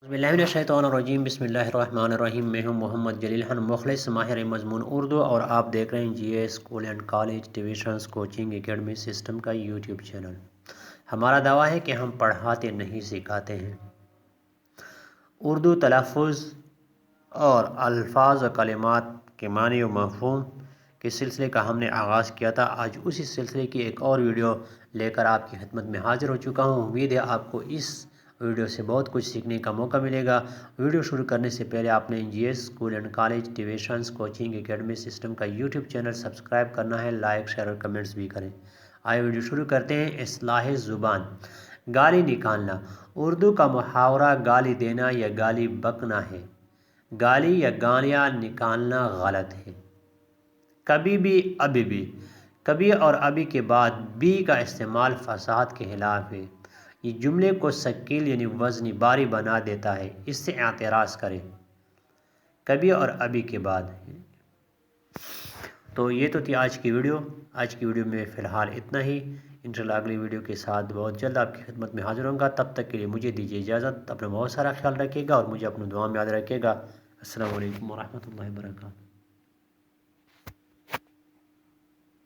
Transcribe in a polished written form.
बिस्मिल्लाहिर्रहमानिर्रहीम बिस्मिल्लाहिर्रहमानिर्रहीम। मैं हूं मोहम्मद जलील खान, मुखलिस माहिर मज़मून उर्दू, और आप देख रहे हैं GS school and college tuitions coaching academy system का यूट्यूब चैनल। हमारा दावा है कि हम पढ़ाते नहीं सिखाते हैं। उर्दू तलफ़्फ़ुज़ और अल्फाज व कलिमात के मानी व मफ़हूम के सिलसिले का हमने आगाज़ किया था। आज उसी सिलसिले की एक और वीडियो लेकर आपकी खिदमत में हाज़िर हो चुका हूँ। उम्मीद है आपको इस वीडियो से बहुत कुछ सीखने का मौका मिलेगा। वीडियो शुरू करने से पहले आपने GS school and college tuitions coaching academy system का यूट्यूब चैनल सब्सक्राइब करना है। लाइक शेयर और कमेंट्स भी करें। आइए वीडियो शुरू करते हैं। इस्लाह ज़ुबान, गाली निकालना। उर्दू का मुहावरा गाली देना या गाली बकना है। गाली या गालियाँ निकालना गलत है। कभी भी, अभी भी, कभी और अभी के बाद बी का इस्तेमाल फसाद के खिलाफ है। یہ جملے کو ثقیل یعنی وزنی باری بنا دیتا ہے، اس سے اعتراض کریں۔ کبھی اور ابھی کے بعد۔ تو یہ تو تھی آج کی ویڈیو میں فی الحال اتنا ہی۔ انشاءاللہ اگلی ویڈیو کے ساتھ بہت جلد آپ کی خدمت میں حاضر ہوں گا۔ تب تک کے لیے مجھے دیجیے اجازت۔ اپنا بہت سارا خیال رکھیے گا اور مجھے اپنا دعا میں یاد رکھیے گا۔ السلام علیکم ورحمۃ اللہ وبرکاتہ۔